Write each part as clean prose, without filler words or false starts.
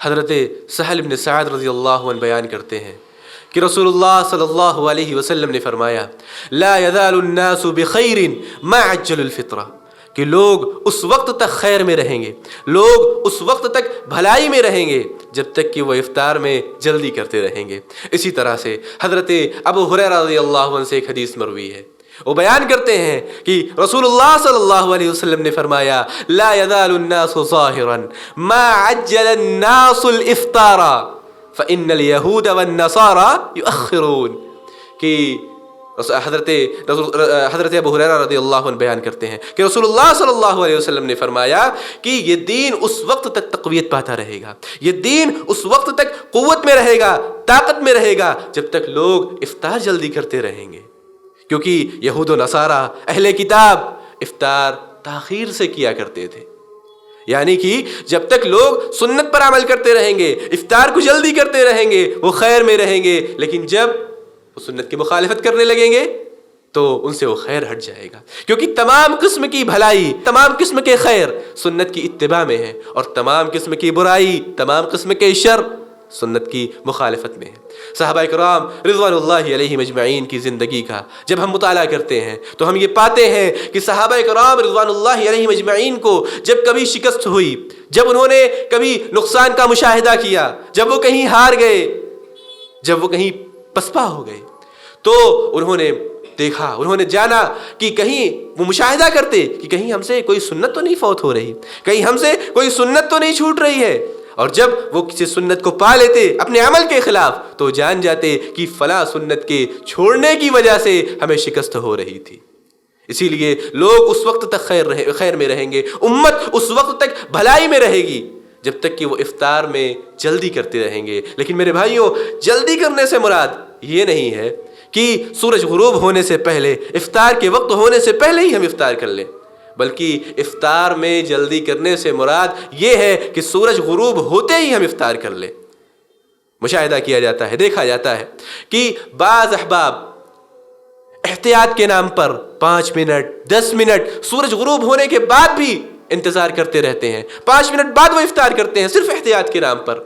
حضرت سہل بن سعد رضی اللہ عنہ بیان کرتے ہیں کہ رسول اللہ صلی اللہ علیہ وسلم نے فرمایا لا یزال الناس بخیر ما عجل الفطرہ، کہ لوگ اس وقت تک خیر میں رہیں گے، لوگ اس وقت تک بھلائی میں رہیں گے جب تک کہ وہ افطار میں جلدی کرتے رہیں گے۔ اسی طرح سے حضرت ابو ہریرہ رضی اللہ عنہ سے ایک حدیث مروی ہے، وہ بیان کرتے ہیں کہ رسول اللہ صلی اللہ علیہ وسلم نے فرمایا لا یزال الناس ظاہرا ما عجل الناس الافطار فإن اليہود والنصارى یؤخرون، کہ حضرت ابو ہریرہ رضی اللہ عنہ بیان کرتے ہیں کہ رسول اللہ صلی اللہ علیہ وسلم نے فرمایا کہ یہ دین اس وقت تک تقویت پاتا رہے گا، یہ دین اس وقت تک قوت میں رہے گا، طاقت میں رہے گا جب تک لوگ افطار جلدی کرتے رہیں گے، کیونکہ یہود و نصارہ اہل کتاب افطار تاخیر سے کیا کرتے تھے، یعنی کہ جب تک لوگ سنت پر عمل کرتے رہیں گے، افطار کو جلدی کرتے رہیں گے، وہ خیر میں رہیں گے، لیکن جب وہ سنت کی مخالفت کرنے لگیں گے تو ان سے وہ خیر ہٹ جائے گا، کیونکہ تمام قسم کی بھلائی، تمام قسم کے خیر سنت کی اتباع میں ہے، اور تمام قسم کی برائی، تمام قسم کے شر سنت کی مخالفت میں ہے۔ صحابہ کرام رضوان اللہ علیہم اجمعین کی زندگی کا جب ہم مطالعہ کرتے ہیں تو ہم یہ پاتے ہیں کہ صحابہ کرام رضوان اللہ علیہم اجمعین کو جب کبھی شکست ہوئی، جب انہوں نے کبھی نقصان کا مشاہدہ کیا، جب وہ کہیں ہار گئے، جب وہ کہیں پسپا ہو گئے، تو انہوں نے دیکھا، انہوں نے جانا کہ کہیں وہ مشاہدہ کرتے کہ کہیں ہم سے کوئی سنت تو نہیں فوت ہو رہی، کہیں ہم سے کوئی سنت تو نہیں چھوٹ رہی ہے، اور جب وہ کسی سنت کو پا لیتے اپنے عمل کے خلاف تو جان جاتے کہ فلاں سنت کے چھوڑنے کی وجہ سے ہمیں شکست ہو رہی تھی۔ اسی لیے لوگ اس وقت تک خیر میں رہیں گے، امت اس وقت تک بھلائی میں رہے گی جب تک کہ وہ افطار میں جلدی کرتے رہیں گے۔ لیکن میرے بھائیوں، جلدی کرنے سے مراد یہ نہیں ہے کہ سورج غروب ہونے سے پہلے، افطار کے وقت ہونے سے پہلے ہی ہم افطار کر لیں، بلکہ افطار میں جلدی کرنے سے مراد یہ ہے کہ سورج غروب ہوتے ہی ہم افطار کر لیں۔ مشاہدہ کیا جاتا ہے، دیکھا جاتا ہے کہ بعض احباب احتیاط کے نام پر 5 منٹ 10 منٹ سورج غروب ہونے کے بعد بھی انتظار کرتے رہتے ہیں، 5 منٹ بعد وہ افطار کرتے ہیں صرف احتیاط کے نام پر۔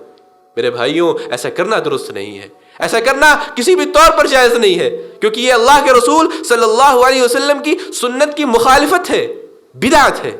میرے بھائیوں، ایسا کرنا درست نہیں ہے، ایسا کرنا کسی بھی طور پر جائز نہیں ہے، کیونکہ یہ اللہ کے رسول صلی اللہ علیہ وسلم کی سنت کی مخالفت ہے، بدعت ہے۔